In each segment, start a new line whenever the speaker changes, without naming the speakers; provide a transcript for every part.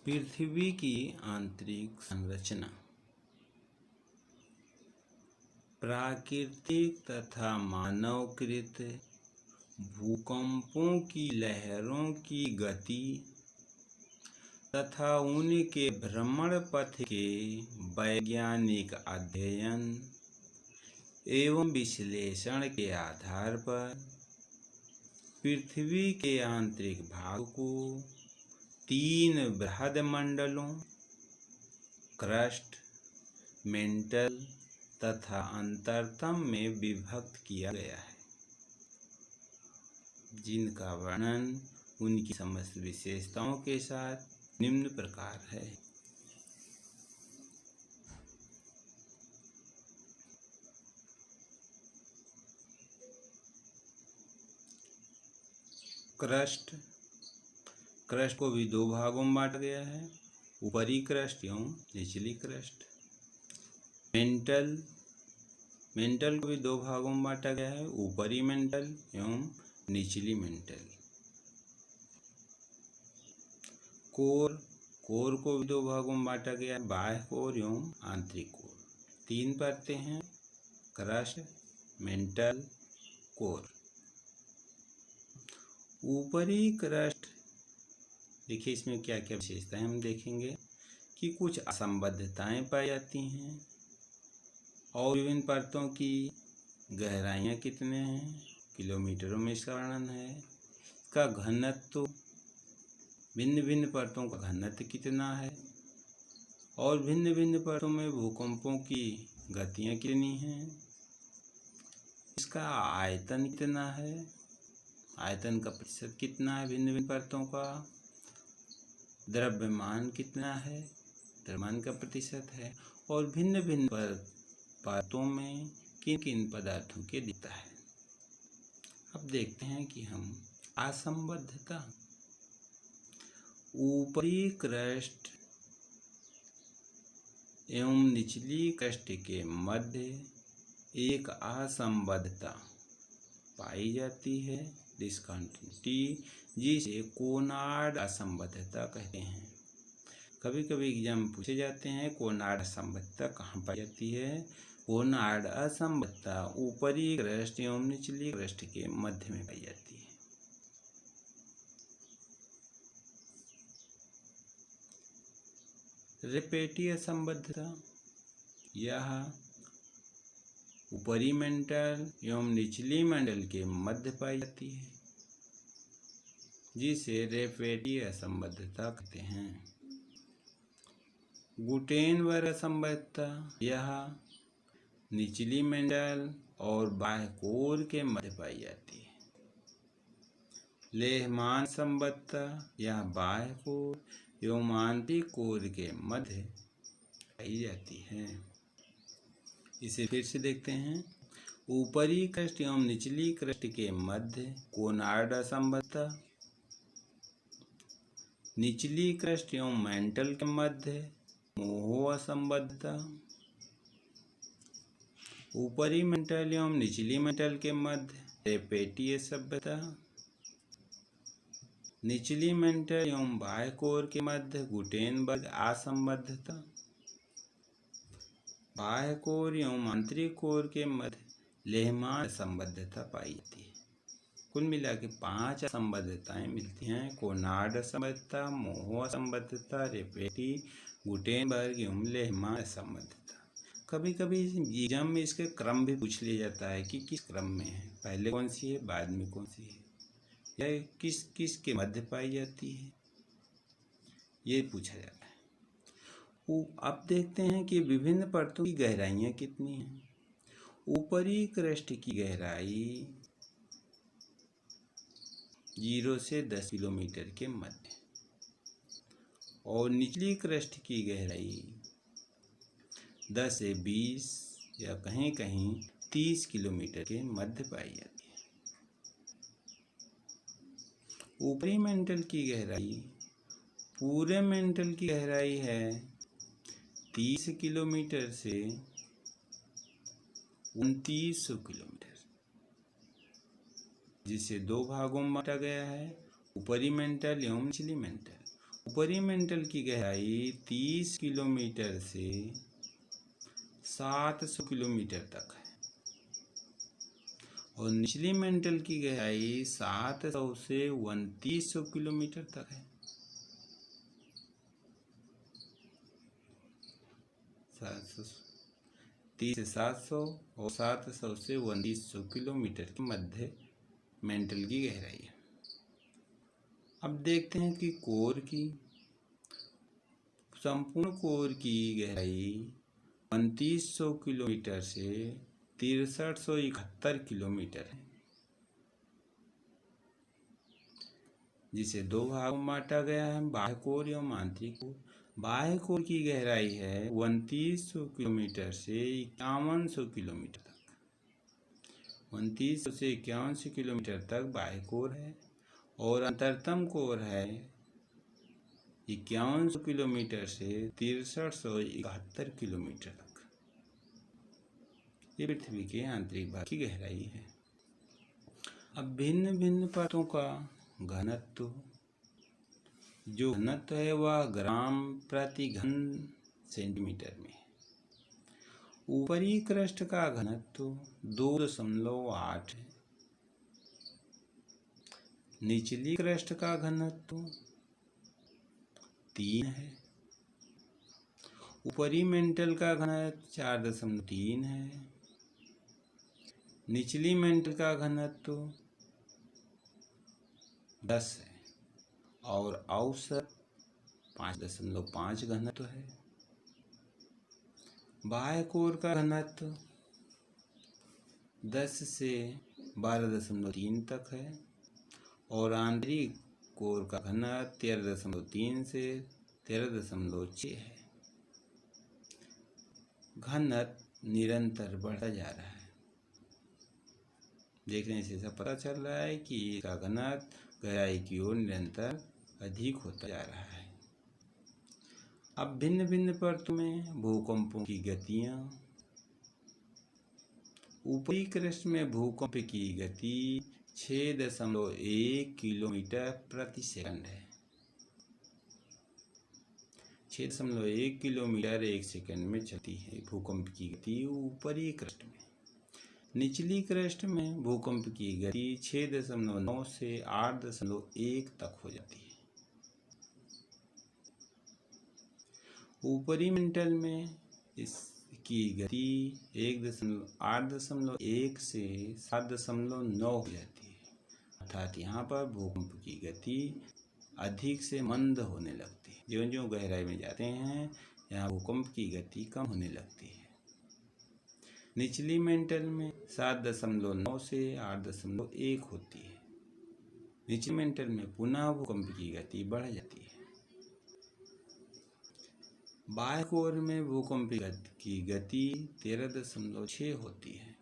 पृथ्वी की आंतरिक संरचना प्राकृतिक तथा मानवकृत भूकंपों की लहरों की गति तथा उनके भ्रमण पथ के वैज्ञानिक अध्ययन एवं विश्लेषण के आधार पर पृथ्वी के आंतरिक भाग को 3 बृहद मंडलों क्रस्ट, मेंटल तथा अंतरतम में विभक्त किया गया है, जिनका वर्णन उनकी समस्त विशेषताओं के साथ निम्न प्रकार है। क्रस्ट को भी 2 भागों में बांटा गया है, ऊपरी क्रस्ट एवं निचली क्रस्ट। मेंटल को भी 2 भागों में बांटा गया है, ऊपरी मेंटल एवं निचली मेंटल। कोर को भी 2 भागों में बांटा गया है, बाह्य कोर एवं आंतरिक कोर। 3 परतें हैं, क्रस्ट, मेंटल, कोर। ऊपरी क्रस्ट, देखिए इसमें क्या क्या विशेषताएं हम देखेंगे कि कुछ असंबद्धताएं पाई जाती हैं और विभिन्न परतों की गहराइयाँ कितने हैं, किलोमीटरों में इसका वर्णन है। इसका घनत्व, भिन्न भिन्न परतों का घनत्व कितना है और भिन्न भिन्न परतों में भूकंपों की गतियाँ कितनी हैं। इसका आयतन कितना है, आयतन का प्रतिशत कितना है भिन्न भिन्न परतों का। द्रव्यमान कितना है, द्रव्यमान का प्रतिशत है। और भिन्न भिन्न परतों में किन किन पदार्थों के दिखता है। अब देखते हैं कि हम असंबद्धता, ऊपरी क्रस्ट एवं निचली क्रस्ट के मध्य एक असंबद्धता पाई जाती है, डिसकंटिन्यूटी, जिसे कोनार्ड असंबद्धता कहते हैं। कभी कभी एग्जाम में पूछे जाते हैं कोनार्ड असंबद्धता कहाँ पाई जाती है। कोनार्ड असंबद्धता ऊपरी क्रस्ट एवं निचली क्रस्ट के मध्य में पाई जाती है। रिपेटी असंबद्धता, यह ऊपरी मेंटल एवं निचली मेंटल के मध्य पाई जाती है, जिसे रेपेटी असंबद्धता कहते हैं। गुटेनबर्ग असंबद्धता, यह निचली मेंटल और बाह्य कोर के मध्य पाई जाती है। लेहमान असंबद्धता, यह बाह्य कोर एवं आंतरिक कोर के मध्य पाई जाती है। इसे फिर से देखते हैं। ऊपरी क्रस्ट एवं निचली क्रस्ट के मध्य कोनार्ड असंबद्धता, निचली क्रस्ट एवं मेंटल के मध्य मोहो असंबद्धता, ऊपरी मेंटल एवं निचली मेंटल के मध्य रेपेटी असंबद्धता, निचली मेंटल एवं बाह्य कोर के मध्य गुटेनबर्ग असंबद्धता, बाह्य कोर एवं आंतरिक कोर के मध्य लेहमान असंबद्धता पाई जाती है। कुल मिला के 5 असंबद्धताएं मिलती हैं, कोनार्ड असंबद्धता, मोहो असंबद्धता, रेपेटी, गुटेनबर्ग एवं लेहमान असंबद्धता। कभी कभी एग्जाम में इसके क्रम भी पूछ लिया जाता है कि किस क्रम में है, पहले कौन सी है बाद में कौन सी है, या किस किस के मध्य पाई जाती है, ये पूछा जाता है। अब देखते हैं कि विभिन्न परतों की गहराइयाँ कितनी हैं। ऊपरी क्रस्ट की गहराई 0 से 10 किलोमीटर के मध्य और निचली क्रस्ट की गहराई 10 से 20 या कहीं कहीं 30 किलोमीटर के मध्य पाई जाती है। ऊपरी मेंटल की गहराई, पूरे मेंटल की गहराई है 30 किलोमीटर से 2900 किलोमीटर, जिसे 2 भागों में बांटा गया है, ऊपरी मेंटल एवं निचली मेंटल। ऊपरी मेंटल की गहराई 30 किलोमीटर से 700 किलोमीटर तक है और निचली मेंटल की गहराई 700 से 2900 किलोमीटर तक है। 30 से 700 और 700 से 2900 किलोमीटर के मध्य मेंटल की गहराई है। अब देखते हैं कि कोर की संपूर्ण कोर की गहराई 2900 किलोमीटर से 6371 किलोमीटर है, जिसे दो भागों में बांटा गया है, बाह्य कोर एवं आंतरिक कोर। बाह्य कोर की गहराई है 2900 किलोमीटर से 5100 किलोमीटर तक। 2900 से 5100 किलोमीटर तक बाह्य कोर है और अंतरतम कोर है 5100 किलोमीटर से 6371 किलोमीटर तक। ये पृथ्वी के आंतरिक भाग की गहराई है। अब भिन्न भिन्न परतों का घनत्व, जो घनत्व है वह ग्राम प्रति घन सेंटीमीटर में है। ऊपरी क्रस्ट का घनत्व 2.8 है। निचली क्रस्ट का घनत्व 3 है। ऊपरी मेंटल का घनत्व 4.3 है। निचली मेंटल का घनत्व 10 है और औसत 5.5 घनत्व है। बाह्य कोर का घनत्व 10 से 12.3 तक है और आंतरिक कोर का घनत्व 13.3 से 13.6 है। घनत्व निरंतर बढ़ता जा रहा है। देखने से ऐसा पता चल रहा है कि इसका घनत्व गहराई की ओर निरंतर अधिक होता जा रहा है। अब भिन्न भिन्न परतों में भूकंपों की गतियाँ। ऊपरी क्रस्ट में भूकंप की गति 6.1 किलोमीटर प्रति सेकंड है। 6.1 किलोमीटर एक सेकंड में चलती है भूकंप की गति ऊपरी क्रस्ट में। निचली क्रस्ट में भूकंप की गति 6.9 से 8.1 तक हो जाती है। ऊपरी मेंटल में इसकी गति 8.1 से 7.9 हो जाती है, अर्थात यहाँ पर भूकंप की गति अधिक से मंद होने लगती है। ज्यों ज्यों गहराई में जाते हैं यहाँ भूकंप की गति कम होने लगती है। निचली मेंटल में 7.9 से 8.1 होती है। निचली मेंटल में पुनः भूकंप की गति बढ़ जाती है। बाह्य कोर में भूकंप की गति 13.6 होती है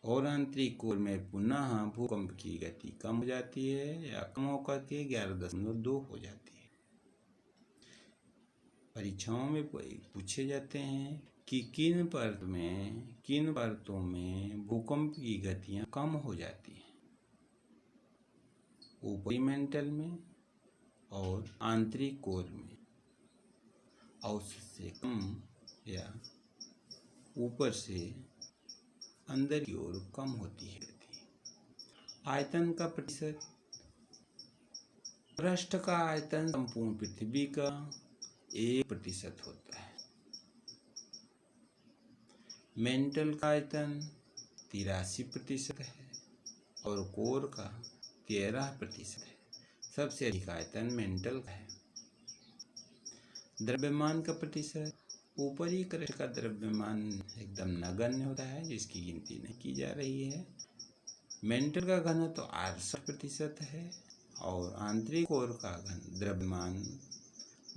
और आंतरिक कोर में पुनः भूकंप की गति कम हो जाती है या कम होकर के 11.2 हो जाती है। परीक्षाओं में पूछे जाते हैं कि किन परतों में भूकंप की गतियाँ कम हो जाती हैं। ऊपरी मेंटल में और आंतरिक कोर में औसत से कम या ऊपर से अंदर की ओर कम होती है। आयतन का प्रतिशत। पृष्ठ का आयतन संपूर्ण पृथ्वी का 1% होता है। मेंटल का आयतन 83% है और कोर का 13% है। सबसे अधिक आयतन मेंटल का है। द्रव्यमान का प्रतिशत। ऊपरी क्रस्ट का द्रव्यमान एकदम नगण्य होता है, जिसकी गिनती नहीं की जा रही है। मेंटल का घनत्व तो 68% है और आंतरिक कोर का द्रव्यमान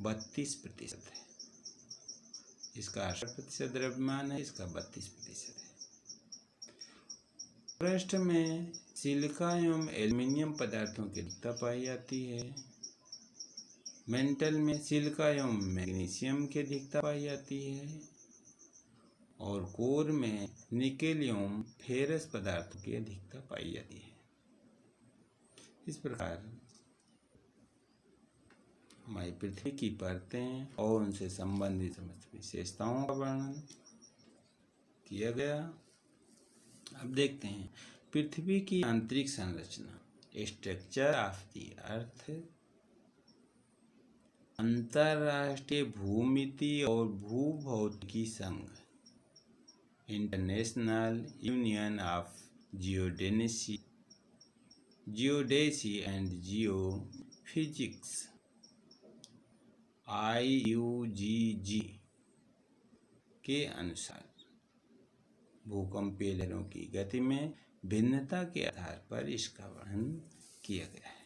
32% है। इसका 68% द्रव्यमान है, इसका 32% है। पृष्ठ में सिलिका एवं एल्युमिनियम पदार्थों की अधिकता पाई जाती है। मेंटल में सिलिका एवं मैग्नीशियम की अधिकता पाई जाती है और कोर में निकेल एवं फेरस पदार्थों की अधिकता पाई जाती है। इस प्रकार हमारी पृथ्वी की परतें और उनसे संबंधित समस्त विशेषताओं का वर्णन किया गया। अब देखते हैं पृथ्वी की आंतरिक संरचना, स्ट्रक्चर ऑफ द अर्थ। अंतरराष्ट्रीय भूमिति और भूभौतिकी संघ, international union of geodesy and geophysics, IUGG के अनुसार भूकंपीय लहरों की गति में भिन्नता के आधार पर इसका वर्णन किया गया है।